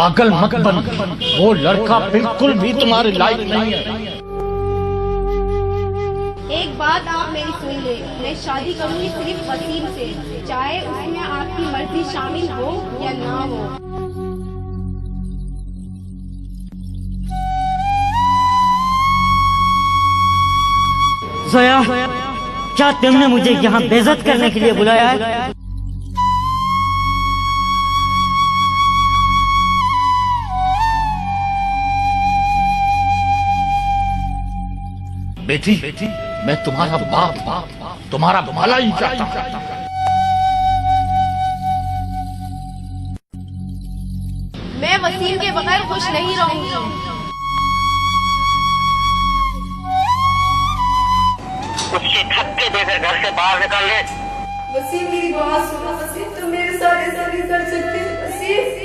पागल मत बन, वो लड़का बिल्कुल भी तुम्हारे लायक नहीं है। एक बात आप मेरी सुन ले, मैं शादी करूंगी सिर्फ वसीम से, चाहे उसमें आपकी मर्जी शामिल हो या ना हो। जोया, क्या तुमने मुझे यहाँ बेइज्जत करने के लिए बुलाया है? बेटी, मैं तुम्हारा बाप तुम्हारा भला ही चाहता हूँ। मैं वसीम के बगैर खुश नहीं रहूंगी। उसके थक्के देकर घर से बाहर निकाल ले। वसीम मेरी बात सुनो, वसीम तुम मेरे साथ ऐसा नहीं कर सकते। वसीम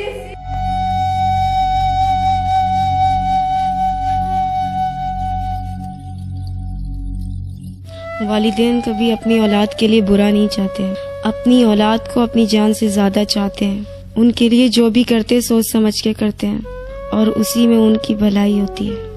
वालिदैन कभी अपनी औलाद के लिए बुरा नहीं चाहते हैं, अपनी औलाद को अपनी जान से ज्यादा चाहते हैं। उनके लिए जो भी करते सोच समझ के करते हैं और उसी में उनकी भलाई होती है।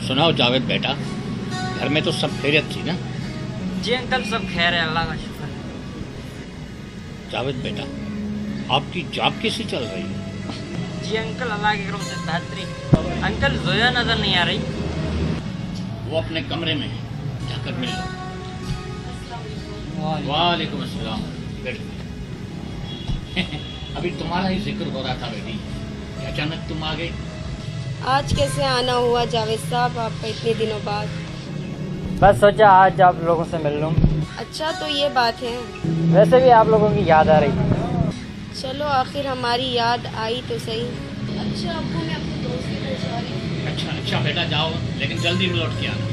सुनाओ जावेद बेटा, घर में तो सब खैरियत थी ना? जी अंकल, सब खैर है, अल्लाह का शुक्र। जावेद बेटा, आपकी जॉब कैसी चल रही है? जी अंकल, अल्लाह के करम से बेहतरीन। अंकल, जोया नजर नहीं आ रही। वो अपने कमरे में है, जाकर मिल लो। वालेकुम अस्सलाम। बैठो। अभी तुम्हारा ही जिक्र हो रहा था बेटी, कि अचानक तुम आ गए। आज कैसे आना हुआ जावेद साहब आपका इतने दिनों बाद? बस सोचा आज आप लोगों से मिल लूं। अच्छा, तो ये बात है। वैसे भी आप लोगों की याद आ रही थी। चलो, आखिर हमारी याद आई तो सही। अच्छा अब्बू, मैं अपने दोस्त के घर जा रही हूँ। अच्छा बेटा जाओ, लेकिन जल्दी लौट के आना।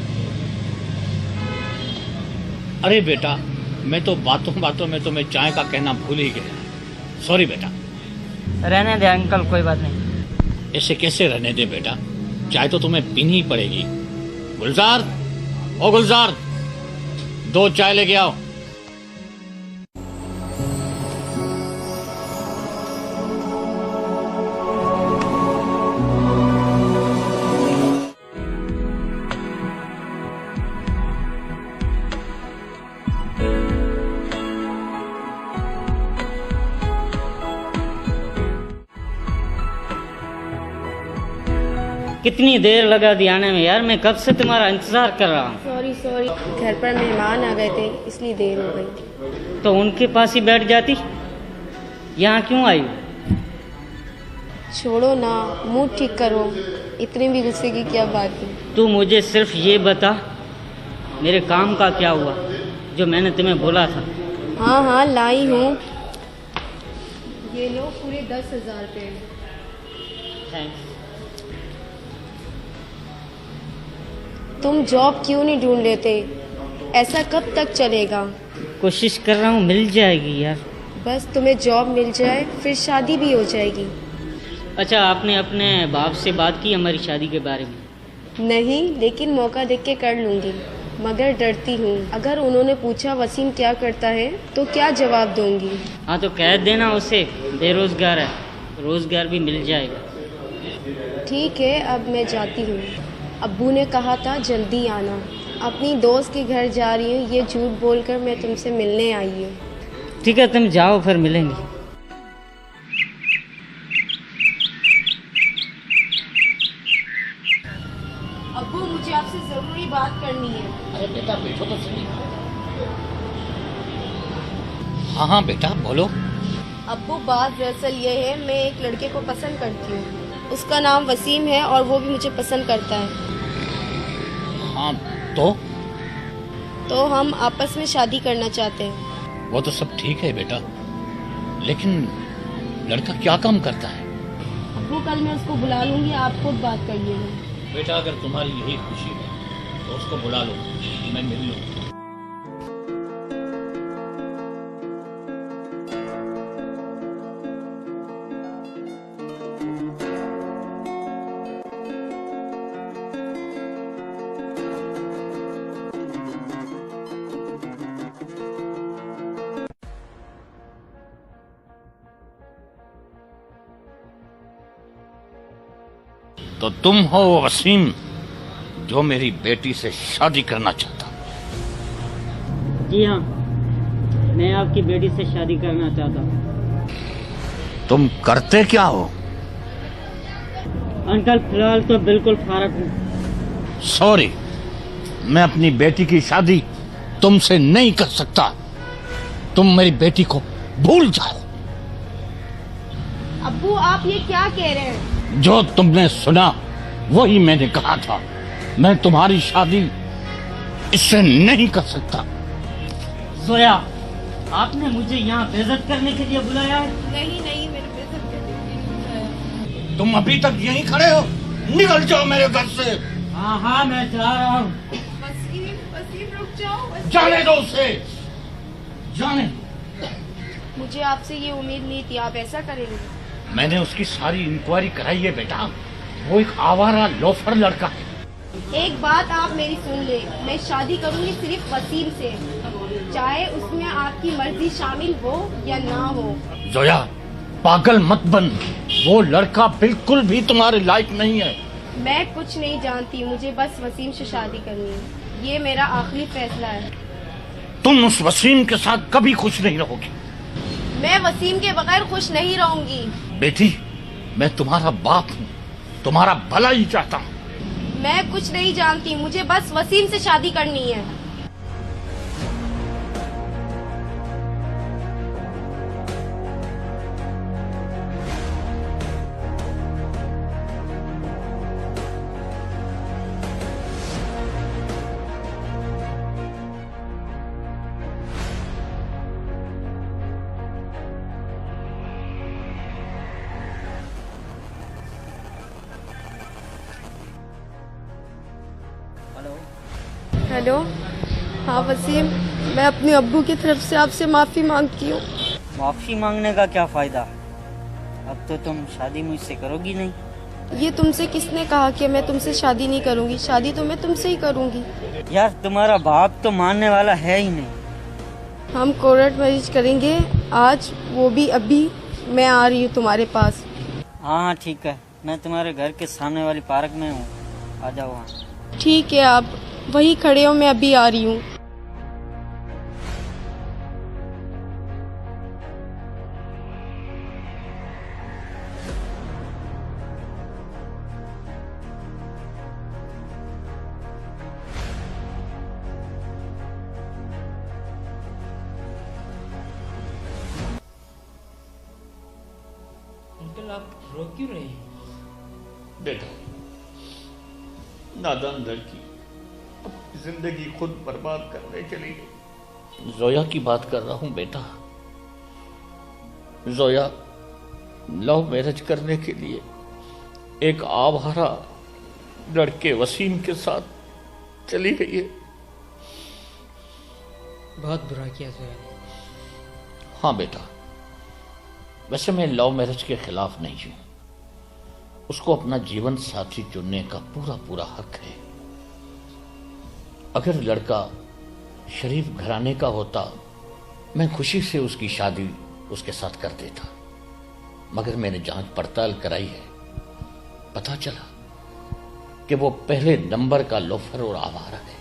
अरे बेटा, मैं तो बातों बातों में तुम्हें चाय का कहना भूल ही गया। सॉरी बेटा। रहने दे अंकल, कोई बात नहीं। ऐसे कैसे रहने दे बेटा, चाय तो तुम्हें पीनी ही पड़ेगी। गुलजार, ओ गुलजार, 2 चाय लेके आओ। कितनी देर लगा दी आने में यार, मैं कब से तुम्हारा इंतजार कर रहा हूँ। सॉरी, घर पर मेहमान आ गए थे इसलिए देर हो गई। तो उनके पास ही बैठ जाती, यहाँ क्यों आई? छोड़ो ना, मूड ठीक करो, इतने भी गुस्से की क्या बात है। तू मुझे सिर्फ ये बता, मेरे काम का क्या हुआ जो मैंने तुम्हें बोला था? हाँ लाई हूँ। ये लो पूरे 10,000 रुपये। थैंक्स। तुम जॉब क्यों नहीं ढूंढ लेते? ऐसा कब तक चलेगा? कोशिश कर रहा हूँ, मिल जाएगी यार। बस तुम्हें जॉब मिल जाए फिर शादी भी हो जाएगी। अच्छा, आपने अपने बाप से बात की हमारी शादी के बारे में? नहीं, लेकिन मौका देख के कर लूंगी, मगर डरती हूँ। अगर उन्होंने पूछा वसीम क्या करता है तो क्या जवाब दूंगी? हाँ तो कह देना उसे बेरोजगार है, रोजगार भी मिल जाएगा। ठीक है, अब मैं जाती हूँ। अब्बू ने कहा था जल्दी आना। अपनी दोस्त के घर जा रही हूँ, ये झूठ बोलकर मैं तुमसे मिलने आई हूँ। ठीक है, तुम जाओ, फिर मिलेंगे। अब्बू, मुझे आपसे जरूरी बात करनी है। अरे बेटा बेटा बैठो तो सही। हाँ हाँ बेटा बोलो। अब्बू बात दरअसल ये है, मैं एक लड़के को पसंद करती हूँ। उसका नाम वसीम है और वो भी मुझे पसंद करता है। हाँ तो हम आपस में शादी करना चाहते हैं। वो तो सब ठीक है बेटा, लेकिन लड़का क्या काम करता है? अब्बू कल मैं उसको बुला लूंगी, आप खुद बात कर लीजिएगा। बेटा अगर तुम्हारी यही खुशी है तो उसको बुला लो, मैं मिल लूँ। तो तुम हो वो वसीम जो मेरी बेटी से शादी करना चाहता? जी हाँ, मैं आपकी बेटी से शादी करना चाहता हूँ। तुम करते क्या हो? अंकल फिलहाल तो बिल्कुल फारग हूँ। सॉरी, मैं अपनी बेटी की शादी तुमसे नहीं कर सकता। तुम मेरी बेटी को भूल जाओ। अब्बू आप ये क्या कह रहे हैं? जो तुमने सुना वही मैंने कहा था। मैं तुम्हारी शादी इससे नहीं कर सकता। जोया, आपने मुझे यहाँ बेइज्जत करने के लिए बुलाया है? नहीं मैंने बेइज्जत करने के लिए बुलाया। तुम अभी तक यहीं खड़े हो? निकल जाओ मेरे घर से। हाँ मैं जा रहा हूँ। वसीम रुक जाओ। जाने दो उसे, जाने दो। मुझे आपसे ये उम्मीद नहीं थी, आप ऐसा करेंगे। मैंने उसकी सारी इंक्वायरी कराई है बेटा, वो एक आवारा लोफर लड़का है। एक बात आप मेरी सुन ले, मैं शादी करूंगी सिर्फ वसीम से, चाहे उसमें आपकी मर्जी शामिल हो या ना हो। जोया पागल मत बन, वो लड़का बिल्कुल भी तुम्हारे लायक नहीं है। मैं कुछ नहीं जानती, मुझे बस वसीम से शादी करनी है। ये मेरा आखिरी फैसला है। तुम उस वसीम के साथ कभी खुश नहीं रहोगी। मैं वसीम के बगैर खुश नहीं रहूंगी। बेटी, मैं तुम्हारा बाप हूँ, तुम्हारा भला ही चाहता हूँ। मैं कुछ नहीं जानती, मुझे बस वसीम से शादी करनी है। हेलो, हाँ वसीम, मैं अपने अब्बू की तरफ से आपसे माफ़ी मांगती हूँ। माफी मांगने का क्या फायदा? अब तो तुम शादी मुझसे करोगी नहीं। ये तुमसे किसने कहा कि मैं तुमसे शादी नहीं करूँगी? शादी तो मैं तुमसे ही करूँगी। यार तुम्हारा बाप तो मानने वाला है ही नहीं। हम कोर्ट मैरिज करेंगे आज, वो भी अभी। मैं आ रही हूँ तुम्हारे पास। हाँ ठीक है, मैं तुम्हारे घर के सामने वाली पार्क में हूँ, आ जाओ वहाँ। ठीक है, आप वही खड़े हो, मैं अभी आ रही हूँ। अंकल आप रो क्यों रहे हैं? बेटा, नादान लड़की अपनी जिंदगी खुद बर्बाद करने चली गई। जोया की बात कर रहा हूं बेटा। जोया लव मैरिज करने के लिए एक आवारा लड़के वसीम के साथ चली गई है। बहुत बुरा किया जोया ने। हाँ बेटा, वैसे मैं लव मैरिज के खिलाफ नहीं हूं। उसको अपना जीवन साथी चुनने का पूरा पूरा हक है। अगर लड़का शरीफ घराने का होता, मैं खुशी से उसकी शादी उसके साथ कर देता। मगर मैंने जांच पड़ताल कराई है, पता चला कि वो पहले नंबर का लोफर और आवारा है।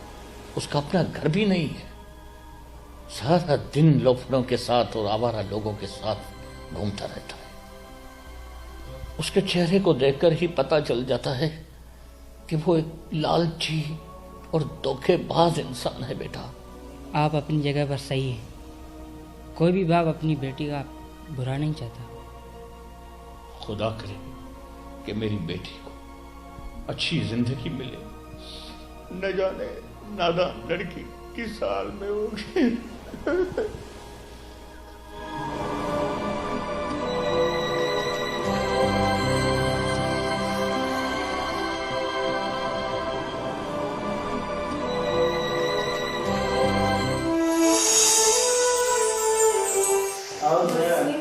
उसका अपना घर भी नहीं है। सारा दिन लोफरों के साथ और आवारा लोगों के साथ घूमता रहता है। उसके चेहरे को देखकर ही पता चल जाता है कि वो एक लालची और धोखेबाज इंसान है बेटा। आप अपनी जगह पर सही हैं। कोई भी बाप अपनी बेटी का बुरा नहीं चाहता। खुदा करे कि मेरी बेटी को अच्छी जिंदगी मिले। न जाने नादान लड़की किस हाल में होगी।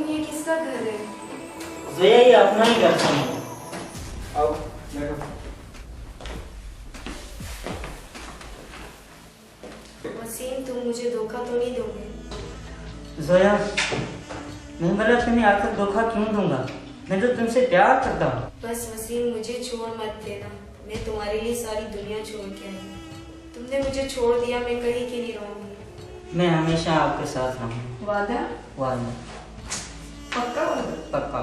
ये किसका घर है? जोया ये अपना ही घर था। आओ बैठो। वसीम, तुम मुझे धोखा तो नहीं दोगे? जोया, मैं बोला तुम्हें आकर धोखा क्यों दूंगा? मैं तो तुमसे प्यार करता हूँ। बस वसीम, मुझे छोड़ मत देना। मैं तुम्हारे लिए सारी दुनिया छोड़ के आई। तुमने मुझे छोड़ दिया, मैं कहीं के नहीं रहूंगी। मैं हमेशा आपके साथ रहूँगा। वादा? वादा। पक्का वादा? पक्का।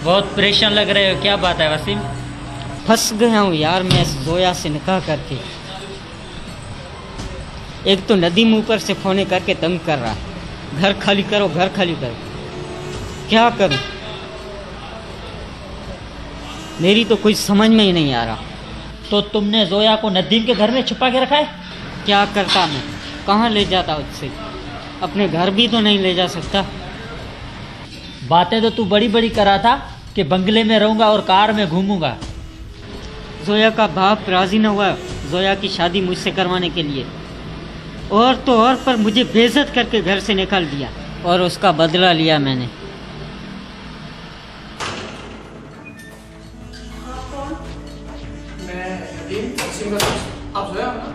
बहुत परेशान लग रहे हो, क्या बात है वसीम? फंस गया हूँ यार मैं इस जोया से निकाह करके। एक तो नदीम ऊपर से फोन करके तंग कर रहा, घर खाली करो घर खाली करो। क्या करूं? मेरी तो कोई समझ में ही नहीं आ रहा। तो तुमने जोया को नदीम के घर में छुपा के रखा है? क्या करता मैं, कहाँ ले जाता उससे? अपने घर भी तो नहीं ले जा सकता। बातें तो तू बड़ी बड़ी करा था कि बंगले में रहूंगा और कार में घूमूंगा। जोया का बाप राजी न हुआ जोया की शादी मुझसे करवाने के लिए, और तो और पर मुझे बेइज्जत करके घर से निकाल दिया, और उसका बदला लिया मैंने। मैं नदीम, वसीम का दोस्त। आप जोया हो ना?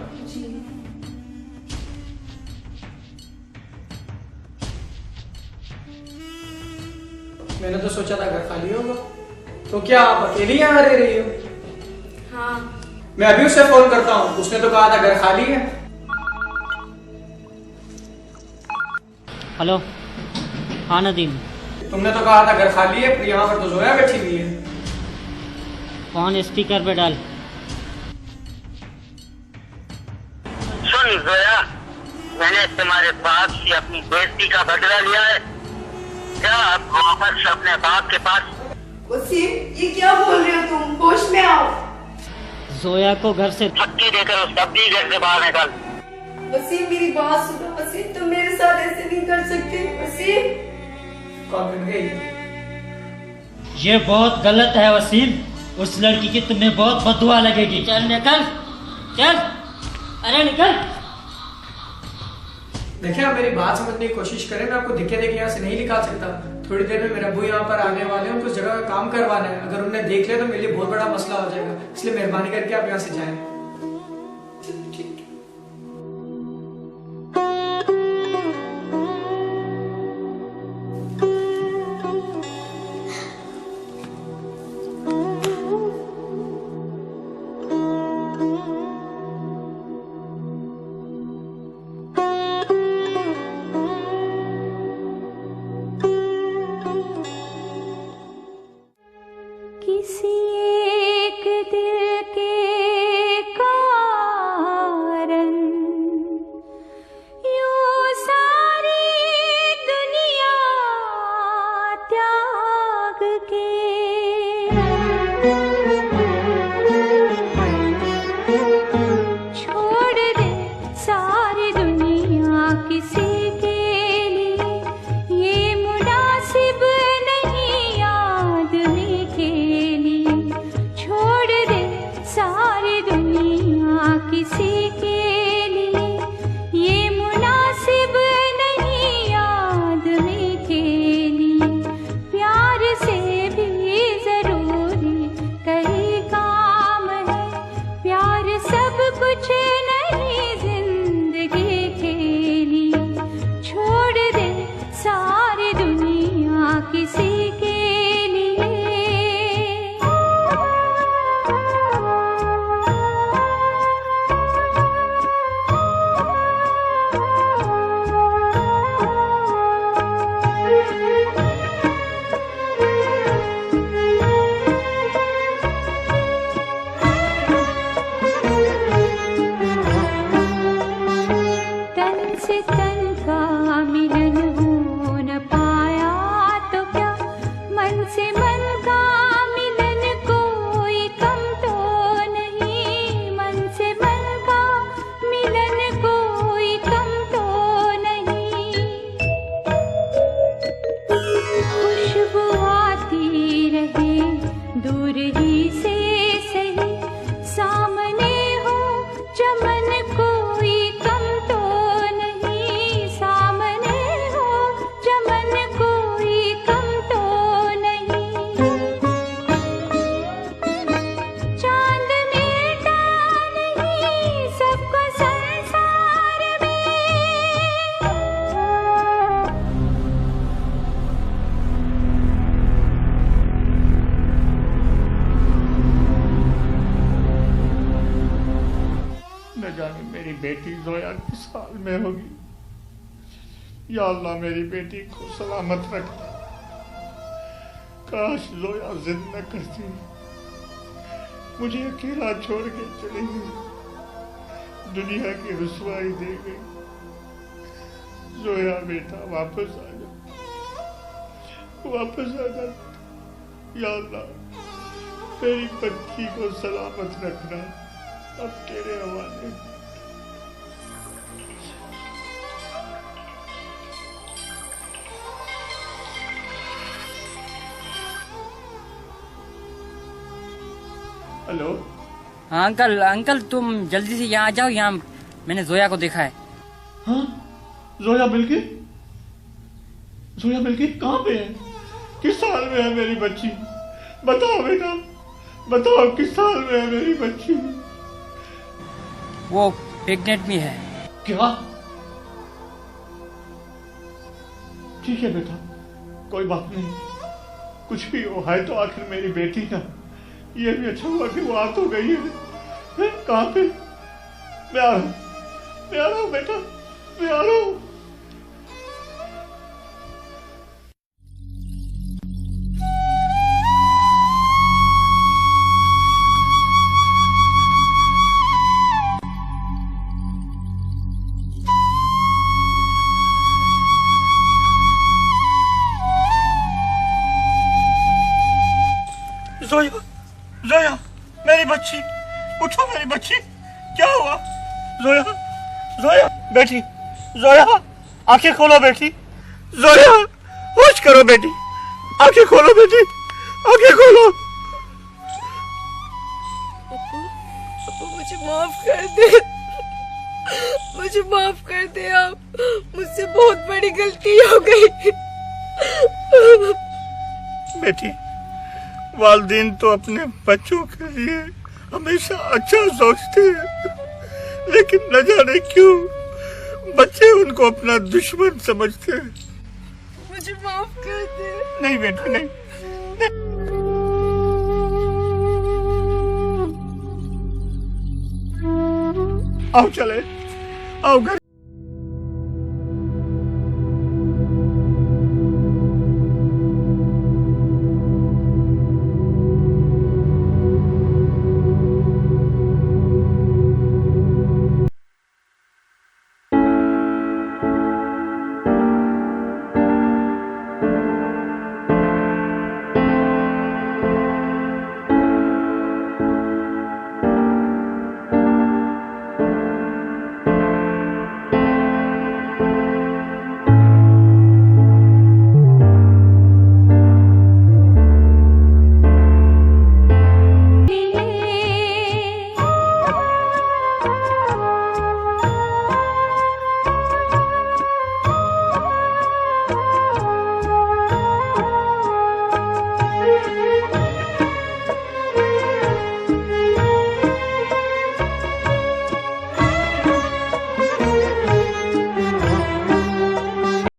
मैंने तो सोचा था घर खाली होगा, तो क्या आप अकेली यहाँ रह रही हो? हाँ। मैं अभी उसे फोन करता हूँ, उसने तो कहा था घर खाली है। हेलो, हाँ नदीम। तुमने तो कहा था घर खाली है, पर यहाँ पर तो जोया बैठी हुई है। फोन स्पीकर पे डाल। सुन जोया, मैंने तुम्हारे बाप से अपनी बेइज्जती का बदला लिया है। क्या अब वापस अपने बाप के पास? वसीम, ये क्या बोल रहे हो तुम? होश में आओ। जोया को घर से धक्के देकर उस डब्बी घर से बाहर निकल। वसीम, मेरी बात सुनो। वसीम, तुम मेरे साथ ऐसे नहीं कर सकते। वसीम। कॉल कर गई। ये बहुत गलत है वसीम। उस लड़की की तुम्हें बहुत बददुआ लगेगी। चल निकल, चल, अरे निकल। देखिए, आप मेरी बात समझने की कोशिश करें। मैं आपको दिखे देखे यहाँ से नहीं निकाल सकता। थोड़ी देर में मेरे अब्बू यहाँ पर आने वाले हैं, उनको जगह का काम करवाना है। अगर उन्हें देख लिया तो मेरे लिए बहुत बड़ा मसला हो जाएगा, इसलिए मेहरबानी करके आप यहाँ से जाएं। किसी एक दिल के मिलन हो न पाया तो क्या, मन से मन का मिलन कोई कम तो नहीं, मन से मन का मिलन कोई कम तो नहीं। खुशबू आती रहे दूर ही से सही, सामने हो चमन कोई कम तो नहीं, सामने हो चमन कोई कम तो नहीं। चांद मेटा नहीं सबको संसार में, न जाने मेरी बेटी जोया किस हाल में होगी। या अल्लाह मेरी बेटी को सलामत रखना। काश जोया जिद न करती, मुझे अकेला छोड़ के चली गई, दुनिया की रुसवाई दे गई। जोया बेटा वापस आ जा, वापस आ जा। या अल्लाह मेरी बच्ची को सलामत रखना, अब तेरे हवाले। हेलो, हाँ अंकल, अंकल तुम जल्दी से यहाँ आ जाओ, यहाँ मैंने जोया को देखा है। हाँ जोया बिल्की, जोया बिल्की कहाँ पे है? किस साल में है मेरी बच्ची? बताओ बेटा, बताओ किस साल में है मेरी बच्ची? वो प्रेग्नेंट भी है। क्या? ठीक है बेटा, कोई बात नहीं, कुछ भी हो, है तो आखिर मेरी बेटी ना। ये भी अच्छा हुआ कि वो आ तो गई है। कहाँ पे? मैं आ रहा हूँ, मैं आ रहा हूँ बेटा, मैं आ रहा हूँ। जोया, जोया मेरी बच्ची, उठो मेरी बच्ची, क्या हुआ? जोया, जोया बेटी, जोया आंखें खोलो बेटी, जोया होश करो बेटी, आंखें खोलो बेटी, आंखें खोलो। अपू मुझे माफ कर दे, मुझे माफ कर दे आप, मुझसे बहुत बड़ी गलती हो गई। बेटी, वालिदैन तो अपने बच्चों के लिए हमेशा अच्छा सोचते हैं, लेकिन न जाने क्यों बच्चे उनको अपना दुश्मन समझते हैं। मुझे माफ कर दे। नहीं बेटा, नहीं, आओ चले, आओ घर।